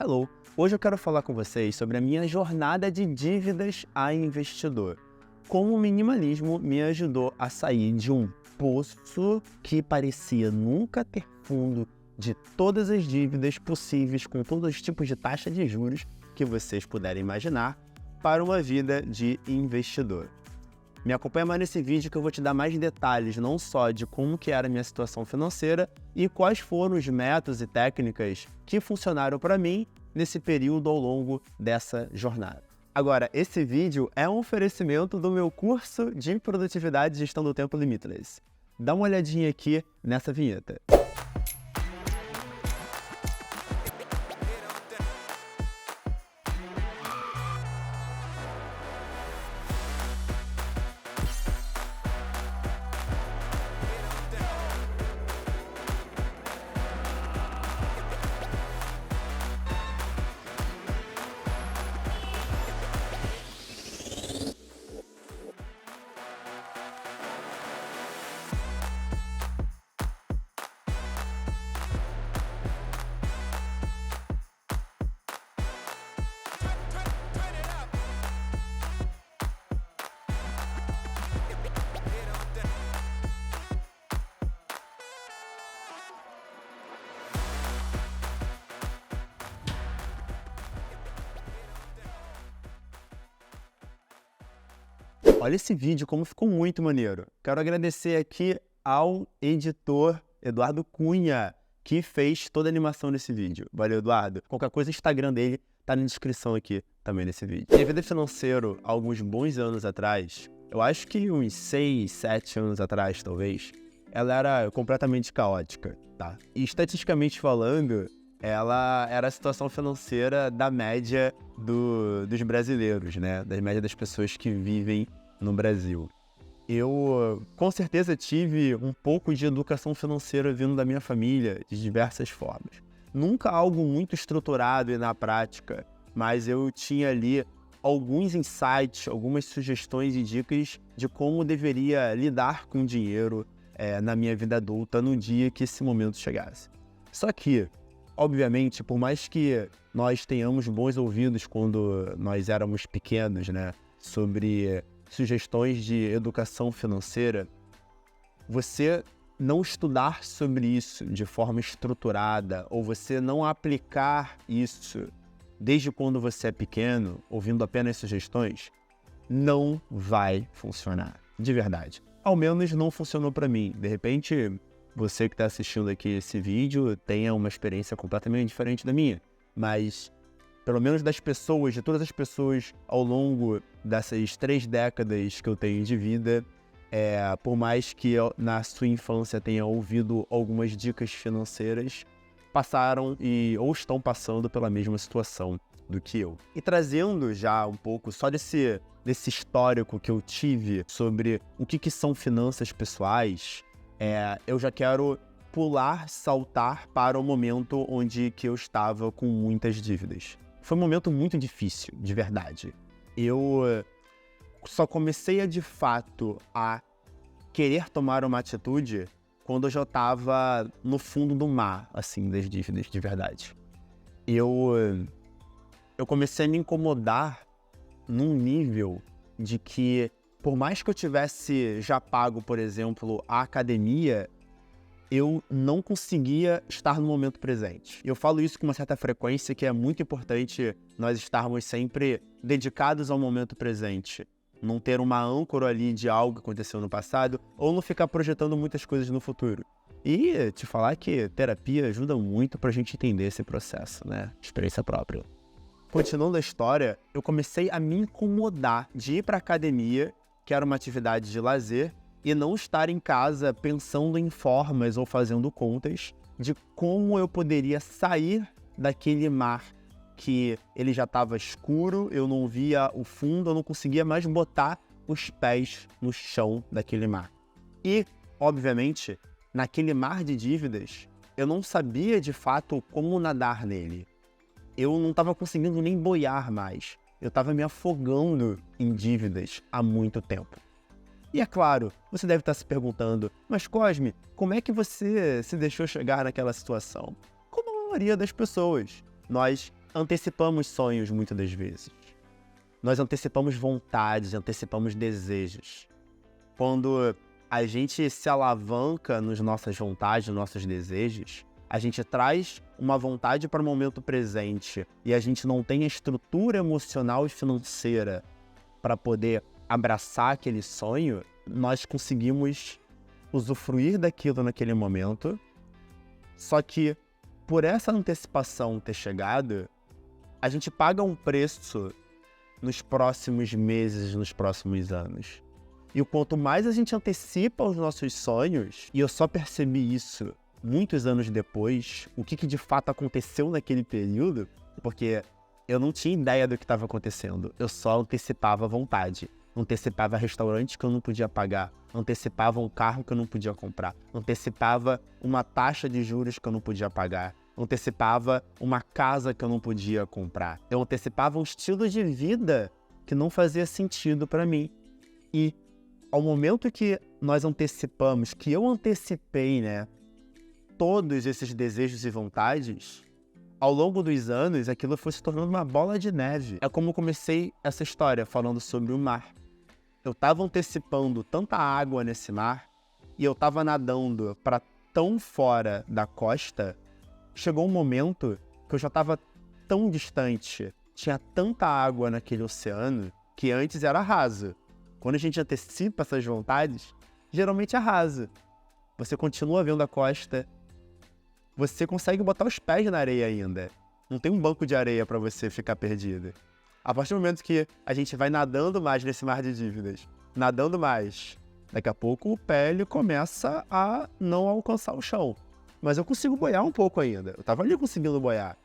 Hello! Hoje eu quero falar com vocês sobre a minha jornada de dívidas a investidor. Como o minimalismo me ajudou a sair de um poço que parecia nunca ter fundo, de todas as dívidas possíveis, com todos os tipos de taxa de juros que vocês puderem imaginar, para uma vida de investidor. Me acompanha mais nesse vídeo que eu vou te dar mais detalhes, não só de como que era a minha situação financeira e quais foram os métodos e técnicas que funcionaram para mim nesse período ao longo dessa jornada. Agora, esse vídeo é um oferecimento do meu curso de Produtividade e Gestão do Tempo Limitless. Dá uma olhadinha aqui nessa vinheta. Olha esse vídeo, como ficou muito maneiro. Quero agradecer aqui ao editor Eduardo Cunha, que fez toda a animação desse vídeo. Valeu, Eduardo. Qualquer coisa, o Instagram dele tá na descrição aqui também desse vídeo. Minha vida financeira, há alguns bons anos atrás, eu acho que uns 6, 7 anos atrás, talvez, ela era completamente caótica, tá? E estatisticamente falando, ela era a situação financeira da média dos brasileiros, né? Da média das pessoas que vivem no Brasil. Eu, com certeza, tive um pouco de educação financeira vindo da minha família, de diversas formas. Nunca algo muito estruturado e na prática, mas eu tinha ali alguns insights, algumas sugestões e dicas de como deveria lidar com o dinheiro na minha vida adulta no dia que esse momento chegasse. Só que, obviamente, por mais que nós tenhamos bons ouvidos quando nós éramos pequenos, né, sobre sugestões de educação financeira, você não estudar sobre isso de forma estruturada ou você não aplicar isso desde quando você é pequeno, ouvindo apenas sugestões, não vai funcionar, de verdade. Ao menos não funcionou para mim. De repente, você que está assistindo aqui esse vídeo tenha uma experiência completamente diferente da minha, mas pelo menos das pessoas, de todas as pessoas ao longo dessas 3 décadas que eu tenho de vida, por mais que eu, na sua infância tenha ouvido algumas dicas financeiras, passaram ou estão passando pela mesma situação do que eu. E trazendo já um pouco só desse histórico que eu tive sobre o que são finanças pessoais, eu já quero saltar para o momento onde que eu estava com muitas dívidas. Foi um momento muito difícil, de verdade. Eu só comecei de fato a querer tomar uma atitude quando eu já estava no fundo do mar, assim, das dívidas, de verdade. Eu comecei a me incomodar num nível de que, por mais que eu tivesse já pago, por exemplo, a academia, eu não conseguia estar no momento presente. Eu falo isso com uma certa frequência, que é muito importante nós estarmos sempre dedicados ao momento presente. Não ter uma âncora ali de algo que aconteceu no passado, ou não ficar projetando muitas coisas no futuro. E te falar que terapia ajuda muito pra gente entender esse processo, né? Experiência própria. Continuando a história, eu comecei a me incomodar de ir pra academia, que era uma atividade de lazer, e não estar em casa pensando em formas ou fazendo contas de como eu poderia sair daquele mar que ele já estava escuro, eu não via o fundo, eu não conseguia mais botar os pés no chão daquele mar. E, obviamente, naquele mar de dívidas, eu não sabia de fato como nadar nele. Eu não estava conseguindo nem boiar mais. Eu estava me afogando em dívidas há muito tempo. E é claro, você deve estar se perguntando, mas Cosme, como é que você se deixou chegar naquela situação? Como a maioria das pessoas. Nós antecipamos sonhos muitas das vezes. Nós antecipamos vontades, antecipamos desejos. Quando a gente se alavanca nas nossas vontades, nos nossos desejos, a gente traz uma vontade para o momento presente e a gente não tem a estrutura emocional e financeira para poder abraçar aquele sonho, nós conseguimos usufruir daquilo naquele momento. Só que, por essa antecipação ter chegado, a gente paga um preço nos próximos meses, nos próximos anos. E o quanto mais a gente antecipa os nossos sonhos, e eu só percebi isso muitos anos depois, o que de fato aconteceu naquele período, porque eu não tinha ideia do que estava acontecendo, eu só antecipava a vontade. Antecipava restaurante que eu não podia pagar, antecipava um carro que eu não podia comprar, antecipava uma taxa de juros que eu não podia pagar, antecipava uma casa que eu não podia comprar. Eu antecipava um estilo de vida que não fazia sentido para mim. E ao momento que nós antecipamos, que eu antecipei, todos esses desejos e vontades, ao longo dos anos, aquilo foi se tornando uma bola de neve. É como eu comecei essa história falando sobre o mar. Eu estava antecipando tanta água nesse mar e eu estava nadando para tão fora da costa, chegou um momento que eu já estava tão distante, tinha tanta água naquele oceano que antes era raso. Quando a gente antecipa essas vontades, geralmente é raso. Você continua vendo a costa, você consegue botar os pés na areia ainda. Não tem um banco de areia para você ficar perdido. A partir do momento que a gente vai nadando mais nesse mar de dívidas, nadando mais, daqui a pouco o pé ele começa a não alcançar o chão. Mas eu consigo boiar um pouco ainda. Eu tava ali conseguindo boiar.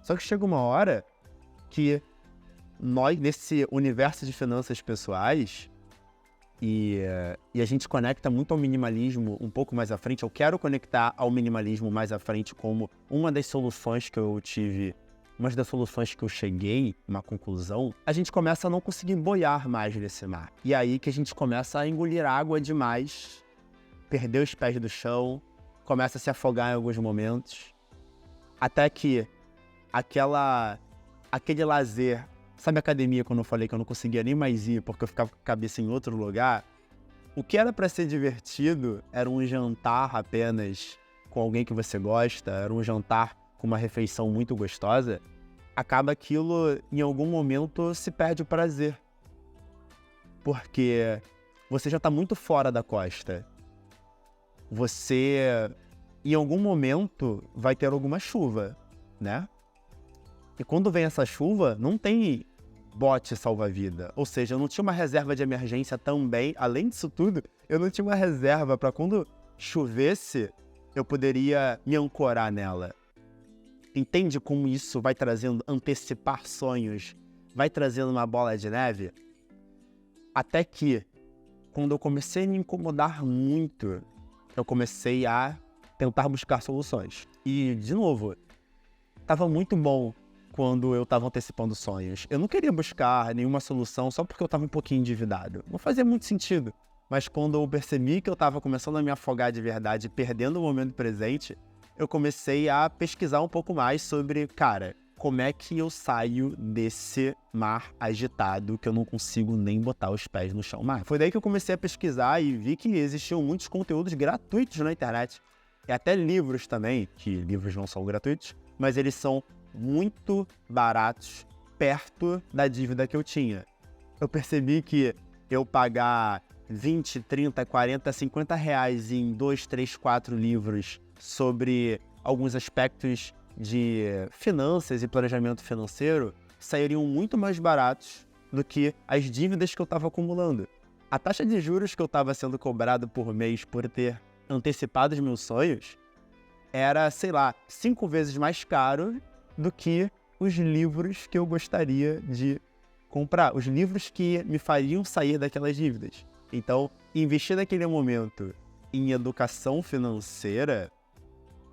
Só que chega uma hora que nós, nesse universo de finanças pessoais, e a gente conecta muito ao minimalismo um pouco mais à frente. Eu quero conectar ao minimalismo mais à frente como uma das soluções que eu tive, uma das soluções que eu cheguei, uma conclusão. A gente começa a não conseguir boiar mais nesse mar. E aí que a gente começa a engolir água demais, perder os pés do chão, começa a se afogar em alguns momentos, até que aquele lazer, sabe a academia quando eu falei que eu não conseguia nem mais ir porque eu ficava com a cabeça em outro lugar? O que era para ser divertido era um jantar apenas com alguém que você gosta, era um jantar com uma refeição muito gostosa, acaba aquilo, em algum momento, se perde o prazer. Porque você já está muito fora da costa. Você, em algum momento, vai ter alguma chuva, E quando vem essa chuva, não tem bote salva-vida. Ou seja, eu não tinha uma reserva de emergência também. Além disso tudo, eu não tinha uma reserva para quando chovesse, eu poderia me ancorar nela. Entende como isso vai trazendo, antecipar sonhos, vai trazendo uma bola de neve? Até que, quando eu comecei a me incomodar muito, eu comecei a tentar buscar soluções. E, de novo, estava muito bom quando eu estava antecipando sonhos. Eu não queria buscar nenhuma solução só porque eu estava um pouquinho endividado. Não fazia muito sentido. Mas quando eu percebi que eu estava começando a me afogar de verdade, perdendo o momento presente, eu comecei a pesquisar um pouco mais sobre, como é que eu saio desse mar agitado que eu não consigo nem botar os pés no chão mais. Foi daí que eu comecei a pesquisar e vi que existiam muitos conteúdos gratuitos na internet. E até livros também, que livros não são gratuitos, mas eles são muito baratos perto da dívida que eu tinha. Eu percebi que eu pagar 20, 30, 40, 50 reais em 2, 3, 4 livros sobre alguns aspectos de finanças e planejamento financeiro sairiam muito mais baratos do que as dívidas que eu estava acumulando. A taxa de juros que eu estava sendo cobrado por mês por ter antecipado os meus sonhos era, 5 vezes mais caro do que os livros que eu gostaria de comprar, os livros que me fariam sair daquelas dívidas. Então, investir naquele momento em educação financeira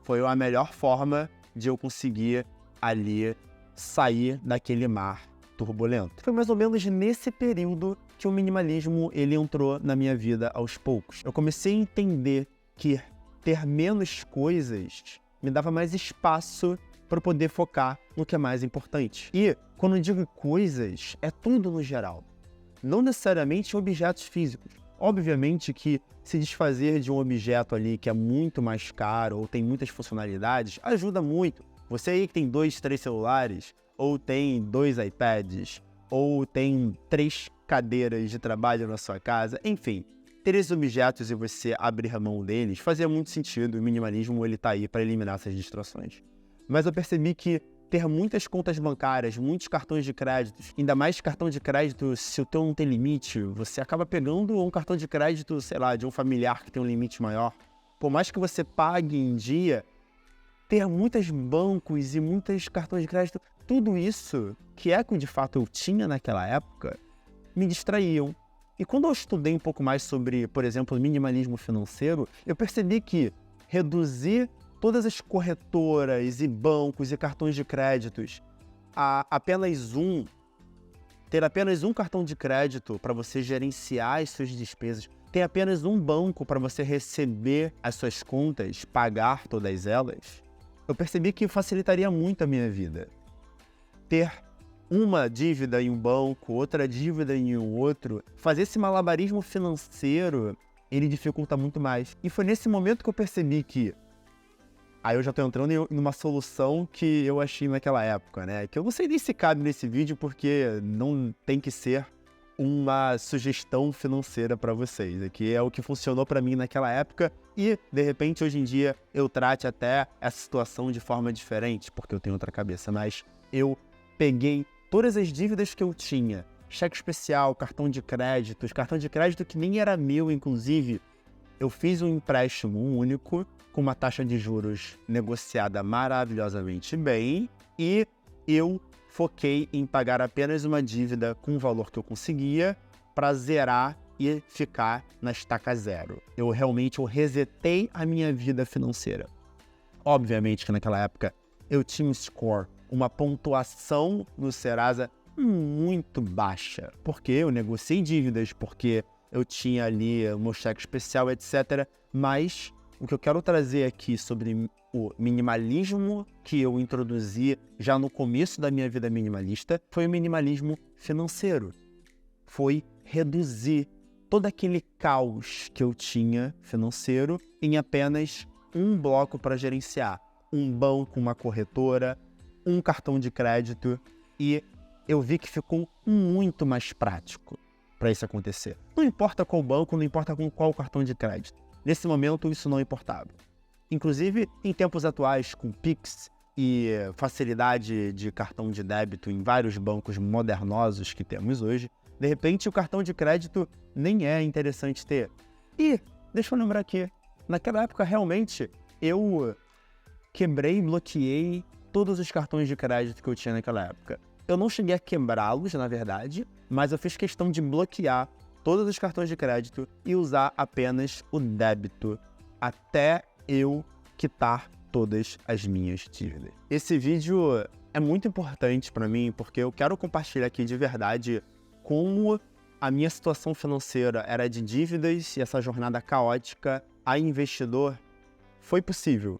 foi a melhor forma de eu conseguir ali sair daquele mar turbulento. Foi mais ou menos nesse período que o minimalismo ele entrou na minha vida aos poucos. Eu comecei a entender que ter menos coisas me dava mais espaço para poder focar no que é mais importante. E, quando eu digo coisas, é tudo no geral. Não necessariamente objetos físicos. Obviamente que se desfazer de um objeto ali que é muito mais caro ou tem muitas funcionalidades, ajuda muito. Você aí que tem 2, 3 celulares, ou tem 2 iPads, ou tem 3 cadeiras de trabalho na sua casa, enfim, ter esses objetos e você abrir a mão deles fazia muito sentido. O minimalismo ele tá aí para eliminar essas distrações. Mas eu percebi que ter muitas contas bancárias, muitos cartões de crédito, ainda mais cartão de crédito, se o teu não tem limite, você acaba pegando um cartão de crédito, sei lá, de um familiar que tem um limite maior. Por mais que você pague em dia, ter muitos bancos e muitos cartões de crédito, tudo isso, que é o que de fato eu tinha naquela época, me distraíam. E quando eu estudei um pouco mais sobre, por exemplo, minimalismo financeiro, eu percebi que reduzir todas as corretoras e bancos e cartões de créditos a ter apenas um cartão de crédito para você gerenciar as suas despesas, ter apenas um banco para você receber as suas contas, pagar todas elas, eu percebi que facilitaria muito a minha vida. Ter uma dívida em um banco, outra dívida em um outro, fazer esse malabarismo financeiro, ele dificulta muito mais. E foi nesse momento que eu percebi que aí eu já tô entrando em uma solução que eu achei naquela época, né? Que eu não sei nem se cabe nesse vídeo, porque não tem que ser uma sugestão financeira para vocês. Aqui é o que funcionou para mim naquela época e, de repente, hoje em dia, eu trate até essa situação de forma diferente, porque eu tenho outra cabeça. Mas eu peguei todas as dívidas que eu tinha, cheque especial, cartão de crédito que nem era meu, inclusive. Eu fiz um empréstimo único, com uma taxa de juros negociada maravilhosamente bem, e eu foquei em pagar apenas uma dívida com o valor que eu conseguia para zerar e ficar na estaca zero. Eu resetei a minha vida financeira. Obviamente que naquela época eu tinha um score, uma pontuação no Serasa muito baixa, porque eu negociei dívidas, porque eu tinha ali o meu cheque especial, etc. Mas o que eu quero trazer aqui sobre o minimalismo que eu introduzi já no começo da minha vida minimalista foi o minimalismo financeiro. Foi reduzir todo aquele caos que eu tinha financeiro em apenas um bloco para gerenciar. Um banco, uma corretora, um cartão de crédito, e eu vi que ficou muito mais prático para isso acontecer. Não importa qual banco, não importa com qual cartão de crédito. Nesse momento, isso não importava. Inclusive, em tempos atuais, com Pix e facilidade de cartão de débito em vários bancos modernosos que temos hoje, de repente o cartão de crédito nem é interessante ter. E, deixa eu lembrar aqui, naquela época realmente eu quebrei e bloqueei todos os cartões de crédito que eu tinha naquela época. Eu não cheguei a quebrá-los, na verdade, mas eu fiz questão de bloquear todos os cartões de crédito e usar apenas o débito até eu quitar todas as minhas dívidas. Esse vídeo é muito importante para mim porque eu quero compartilhar aqui de verdade como a minha situação financeira era de dívidas e essa jornada caótica a investidor foi possível.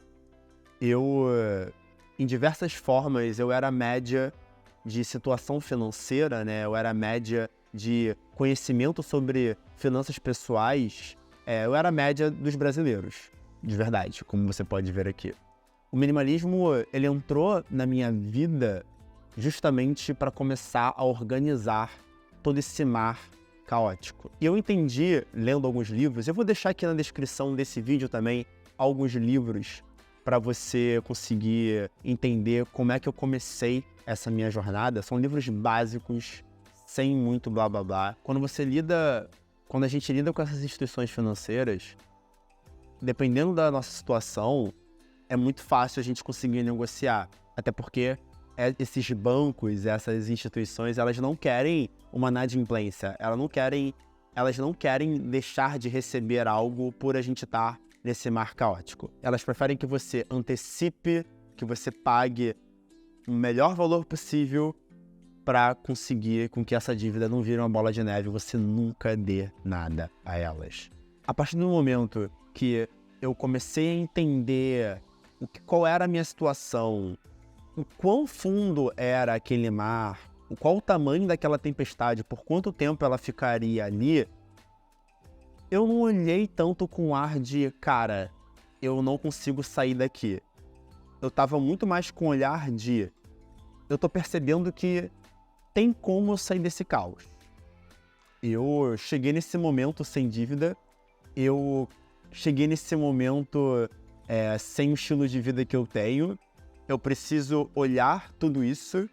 Em diversas formas, eu era a média de situação financeira, né? Eu era a média de conhecimento sobre finanças pessoais, eu era a média dos brasileiros, de verdade, como você pode ver aqui. O minimalismo, ele entrou na minha vida justamente para começar a organizar todo esse mar caótico. E eu entendi, lendo alguns livros, eu vou deixar aqui na descrição desse vídeo também alguns livros para você conseguir entender como é que eu comecei essa minha jornada. São livros básicos, sem muito blá blá blá. Quando a gente lida com essas instituições financeiras, dependendo da nossa situação, é muito fácil a gente conseguir negociar. Até porque esses bancos, essas instituições, elas não querem uma inadimplência. Elas não querem deixar de receber algo por a gente estar nesse mar caótico. Elas preferem que você antecipe, que você pague o melhor valor possível para conseguir com que essa dívida não vire uma bola de neve e você nunca dê nada a elas. A partir do momento que eu comecei a entender qual era a minha situação o quão fundo era aquele mar, qual o tamanho daquela tempestade, por quanto tempo ela ficaria ali, eu não olhei tanto com ar de, cara, eu não consigo sair daqui. Eu tava muito mais com o olhar de, eu tô percebendo que tem como eu sair desse caos. Eu cheguei nesse momento sem dívida, eu cheguei nesse momento sem o estilo de vida que eu tenho, eu preciso olhar tudo isso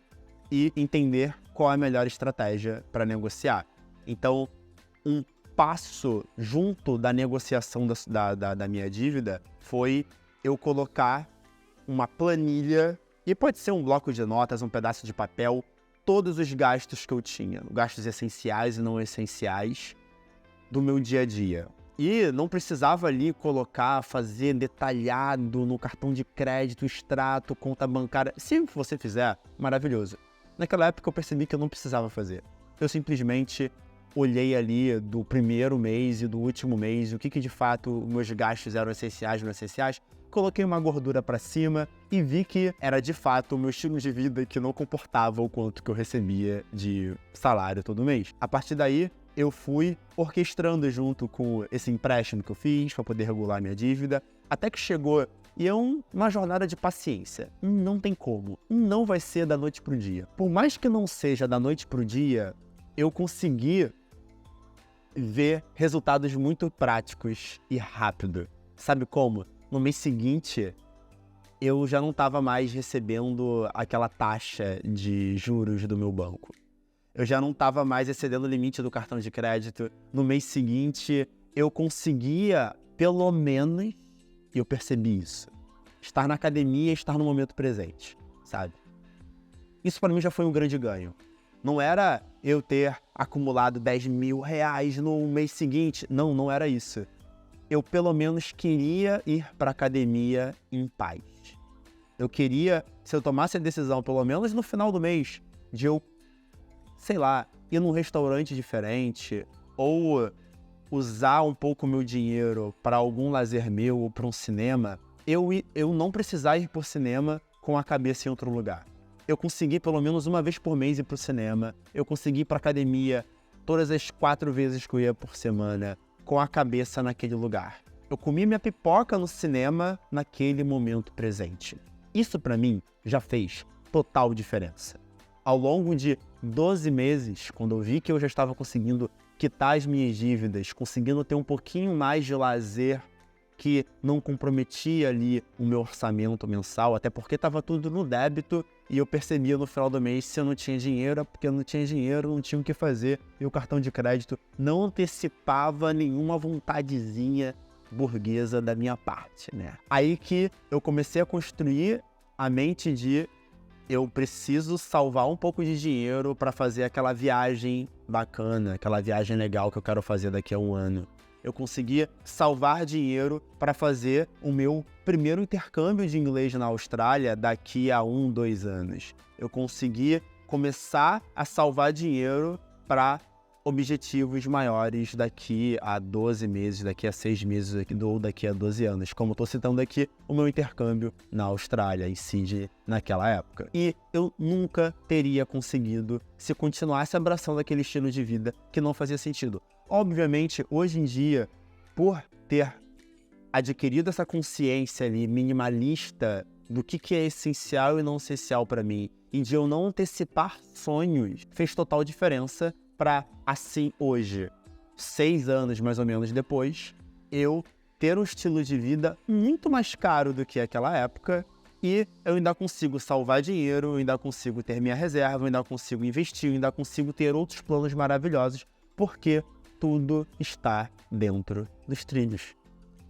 e entender qual é a melhor estratégia para negociar. Então, um passo junto da negociação da minha dívida foi eu colocar uma planilha, e pode ser um bloco de notas, um pedaço de papel, todos os gastos que eu tinha, gastos essenciais e não essenciais do meu dia a dia. E não precisava ali colocar, fazer detalhado no cartão de crédito, extrato, conta bancária. Se você fizer, maravilhoso. Naquela época eu percebi que eu não precisava fazer. Eu simplesmente olhei ali do primeiro mês e do último mês, o que de fato meus gastos eram essenciais ou não essenciais, coloquei uma gordura para cima e vi que era de fato o meu estilo de vida que não comportava o quanto que eu recebia de salário todo mês. A partir daí, eu fui orquestrando junto com esse empréstimo que eu fiz para poder regular minha dívida, até que chegou, e é uma jornada de paciência. Não tem como. Não vai ser da noite pro dia. Por mais que não seja da noite pro dia, eu consegui ver resultados muito práticos e rápido. Sabe como? No mês seguinte, eu já não estava mais recebendo aquela taxa de juros do meu banco. Eu já não estava mais excedendo o limite do cartão de crédito. No mês seguinte, eu conseguia, pelo menos, e eu percebi isso, estar na academia e estar no momento presente, sabe? Isso para mim já foi um grande ganho. Não era eu ter acumulado 10 mil reais no mês seguinte. Não era isso. Eu pelo menos queria ir para a academia em paz. Eu queria, se eu tomasse a decisão, pelo menos no final do mês, de eu, sei lá, ir num restaurante diferente ou usar um pouco o meu dinheiro para algum lazer meu ou para um cinema, eu não precisar ir para o cinema com a cabeça em outro lugar. Eu consegui pelo menos uma vez por mês ir para o cinema, eu consegui ir para a academia todas as 4 vezes que eu ia por semana, com a cabeça naquele lugar. Eu comi minha pipoca no cinema naquele momento presente. Isso para mim já fez total diferença. Ao longo de 12 meses, quando eu vi que eu já estava conseguindo quitar as minhas dívidas, conseguindo ter um pouquinho mais de lazer que não comprometia ali o meu orçamento mensal, até porque estava tudo no débito e eu percebia no final do mês se eu não tinha dinheiro, é porque eu não tinha dinheiro, não tinha o que fazer e o cartão de crédito não antecipava nenhuma vontadezinha burguesa da minha parte, né? Aí que eu comecei a construir a mente de eu preciso salvar um pouco de dinheiro para fazer aquela viagem bacana, aquela viagem legal que eu quero fazer daqui a um ano. Eu consegui salvar dinheiro para fazer o meu primeiro intercâmbio de inglês na Austrália daqui a 1, 2 anos. Eu consegui começar a salvar dinheiro para objetivos maiores daqui a 12 meses, daqui a 6 meses ou daqui a 12 anos. Como estou citando aqui, o meu intercâmbio na Austrália, em Sydney, naquela época. E eu nunca teria conseguido se continuasse abraçando aquele estilo de vida que não fazia sentido. Obviamente, hoje em dia, por ter adquirido essa consciência ali minimalista do que é essencial e não essencial para mim, e de eu não antecipar sonhos, fez total diferença para, assim, hoje, 6 anos mais ou menos depois, eu ter um estilo de vida muito mais caro do que aquela época e eu ainda consigo salvar dinheiro, eu ainda consigo ter minha reserva, eu ainda consigo investir, eu ainda consigo ter outros planos maravilhosos, porque tudo está dentro dos trilhos.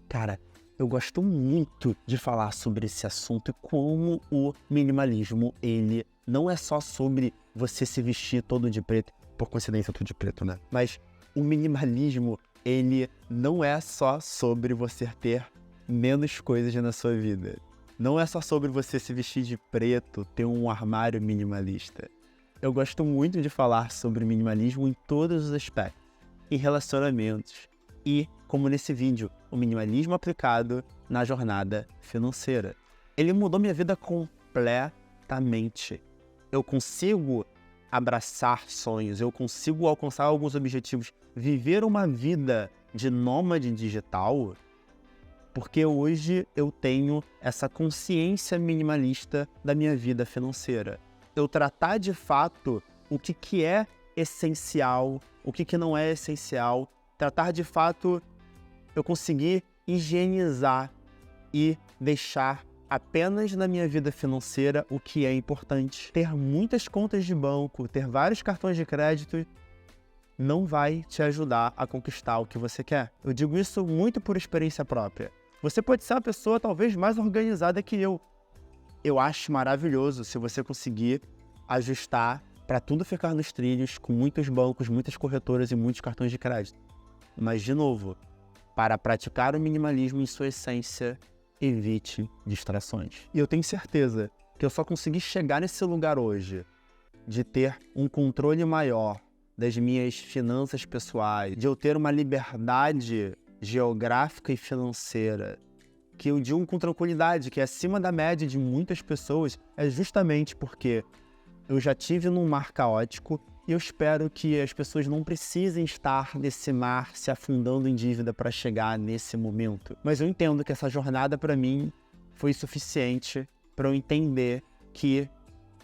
Cara, eu gosto muito de falar sobre esse assunto e como o minimalismo, ele não é só sobre você se vestir todo de preto, por coincidência tudo de preto, né? Mas o minimalismo, ele não é só sobre você ter menos coisas na sua vida. Não é só sobre você se vestir de preto, ter um armário minimalista. Eu gosto muito de falar sobre minimalismo em todos os aspectos. Em relacionamentos e, como nesse vídeo, o minimalismo aplicado na jornada financeira. Ele mudou minha vida completamente. Exatamente. Eu consigo abraçar sonhos, eu consigo alcançar alguns objetivos, viver uma vida de nômade digital, porque hoje eu tenho essa consciência minimalista da minha vida financeira. Eu tratar de fato o que é essencial, o que não é essencial, tratar de fato eu conseguir higienizar e deixar apenas na minha vida financeira o que é importante. Ter muitas contas de banco, ter vários cartões de crédito não vai te ajudar a conquistar o que você quer. Eu digo isso muito por experiência própria. Você pode ser uma pessoa talvez mais organizada que eu. Eu acho maravilhoso se você conseguir ajustar para tudo ficar nos trilhos, com muitos bancos, muitas corretoras e muitos cartões de crédito. Mas, de novo, para praticar o minimalismo em sua essência, evite distrações. E eu tenho certeza que eu só consegui chegar nesse lugar hoje, de ter um controle maior das minhas finanças pessoais, de eu ter uma liberdade geográfica e financeira, que eu digo com tranquilidade, que é acima da média de muitas pessoas, é justamente porque eu já tive num mar caótico e eu espero que as pessoas não precisem estar nesse mar se afundando em dívida para chegar nesse momento. Mas eu entendo que essa jornada para mim foi suficiente para eu entender que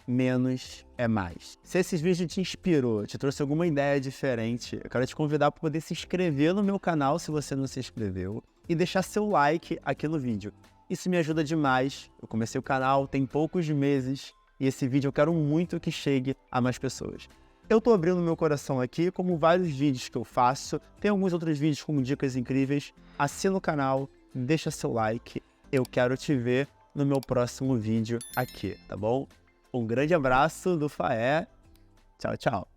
menos é mais. Se esse vídeo te inspirou, te trouxe alguma ideia diferente, eu quero te convidar para poder se inscrever no meu canal se você não se inscreveu e deixar seu like aqui no vídeo. Isso me ajuda demais. Eu comecei o canal tem poucos meses e esse vídeo eu quero muito que chegue a mais pessoas. Eu tô abrindo meu coração aqui, como vários vídeos que eu faço. Tem alguns outros vídeos como dicas incríveis. Assina o canal, deixa seu like. Eu quero te ver no meu próximo vídeo aqui, tá bom? Um grande abraço do Faé. Tchau, tchau.